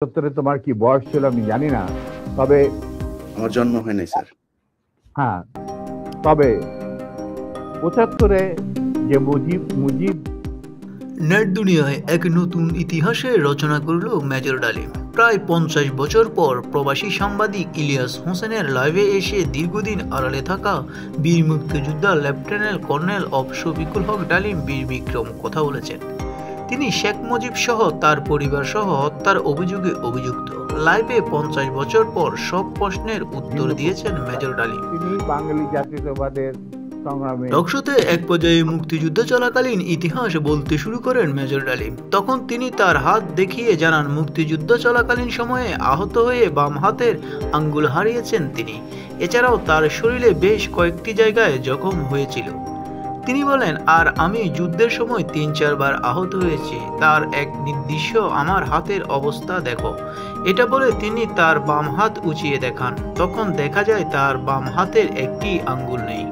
৭৫ তোমার কি বয়স ছিল আমি জানি না, তবে আমার জন্ম হয় নাই স্যার। হ্যাঁ, তবে ৭৫-এ যে মুজিব মুজিব নেট দুনিয়ায় এক নতুন ইতিহাসের রচনা করল মেজর ডালিম। প্রায় ৫০ বছর পর প্রবাসী সাংবাদিক ইলিয়াস হোসেনের লাইভে এসে দীর্ঘদিন আড়ালে থাকা বীর মুক্তিযোদ্ধা লেফটেন্যান্ট কর্নেল অব শফিকুল হক ডালিম বীর বিক্রম কথা বলেছেন। তিনি শেখ মুজিব সহ তার পরিবার সহ হত্যার অভিযোগে অভিযুক্ত। লাইভে ৫০ বছর পর সব প্রশ্নের উত্তর দিয়েছেন মেজর ডালিম। তিনি বাঙালি জাতীয়তাবাদের সংগ্রামে টকশোতে এক পর্যায়ে মুক্তিযুদ্ধ চলাকালীন ইতিহাস বলতে শুরু করেন মেজর ডালিম। তখন তিনি তার হাত দেখিয়ে জানান, মুক্তিযুদ্ধ চলাকালীন সময়ে আহত হয়ে বাম হাতের আঙ্গুল হারিয়েছেন তিনি। এছাড়াও তার শরীরে বেশ কয়েকটি জায়গায় জখম হয়েছিল। তিনি বলেন, আর আমি যুদ্ধের সময় ৩-৪ বার আহত হয়েছি। তার এক নির্দিষ্ট আমার হাতের অবস্থা দেখো। এটা বলে তিনি তার বাম হাত উঁচিয়ে দেখান। তখন দেখা যায় তার বাম হাতের একটি আঙ্গুল নেই।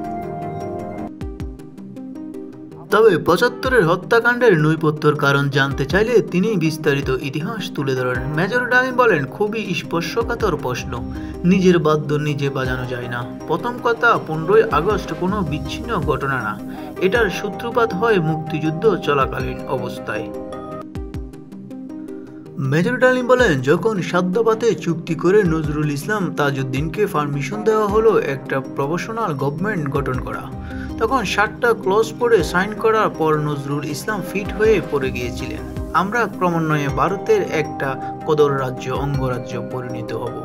তবে ৭৫-এর হত্যাকাণ্ডের নৈপথ্যের কারণ জানতে চাইলে তিনি বিস্তারিত ইতিহাস তুলে ধরেন। মেজর ডালিম বলেন, খুবই স্পর্শকাতর প্রশ্ন। নিজের বাদ্য নিজে বাজানো যায় না। প্রথম কথা, ১৫ই আগস্ট কোনো বিচ্ছিন্ন ঘটনা না। এটার সূত্রপাত হয় মুক্তিযুদ্ধ চলাকালীন অবস্থায়। মেজর ডালিম বলেন, যখন সাদ্দাবাতে চুক্তি করে নজরুল ইসলাম তাজউদ্দিনকে পারমিশন দেওয়া হলো একটা প্রফেশনাল গভর্নমেন্ট গঠন করা, তখন ৭টা ক্লজ পড়ে সাইন করার পর নজরুল ইসলাম ফিট হয়ে পড়ে গিয়েছিলেন। আমরা ক্রমান্বয়ে ভারতের একটা কদর রাজ্য অঙ্গরাজ্য পরিণত হব।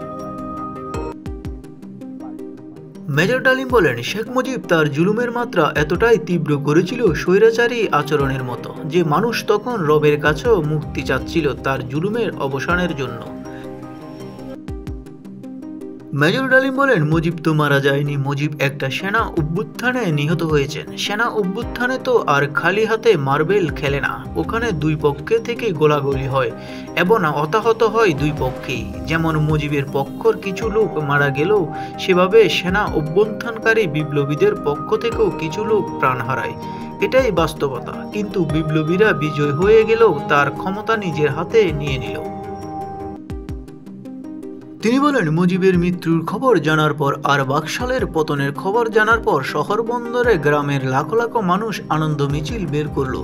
মেজর ডালিম বলেন, শেখ মুজিব তার জুলুমের মাত্রা এতটাই তীব্র করেছিল, স্বৈরাচারী আচরণের মতো, যে মানুষ তখন রবের কাছেও মুক্তি চাচ্ছিল তার জুলুমের অবসানের জন্য। মেজর ডালিম বলেন, মুজিব তো মারা যায়নি, মুজিব একটা সেনা অভ্যুত্থানে নিহত হয়েছেন। সেনা অভ্যুত্থানে তো আর খালি হাতে মার্বেল খেলে না। ওখানে দুই পক্ষে থেকে গোলাগুলি হয় এবং হতাহত হয় দুই পক্ষেই। যেমন মুজিবের পক্ষের কিছু লোক মারা গেলেও সেভাবে সেনা অভ্যুত্থানকারী বিপ্লবীদের পক্ষ থেকেও কিছু লোক প্রাণ হারায়। এটাই বাস্তবতা। কিন্তু বিপ্লবীরা বিজয় হয়ে গেলেও তার ক্ষমতা নিজের হাতে নিয়ে নিল। তিনি বলেন, মুজিবের মৃত্যুর খবর জানার পর আর বাকশালের পতনের খবর জানার পর শহর বন্দরে গ্রামের লাখো লাখো মানুষ আনন্দ মিছিল বের করল।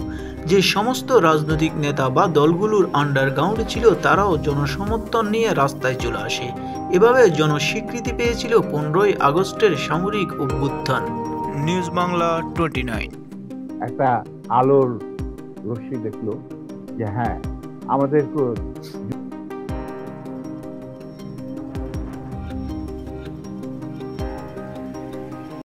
যে সমস্ত রাজনৈতিক নেতা বা দলগুলোর আন্ডারগ্রাউন্ড ছিল তারাও জনসমর্থন নিয়ে রাস্তায় চলে আসে। এভাবে জনস্বীকৃতি পেয়েছিল 15ই আগস্টের সামরিক অভ্যুত্থান। নিউজ বাংলা 29। একটা আলোর রশ্মি দেখলো যে হ্যাঁ, আমাদের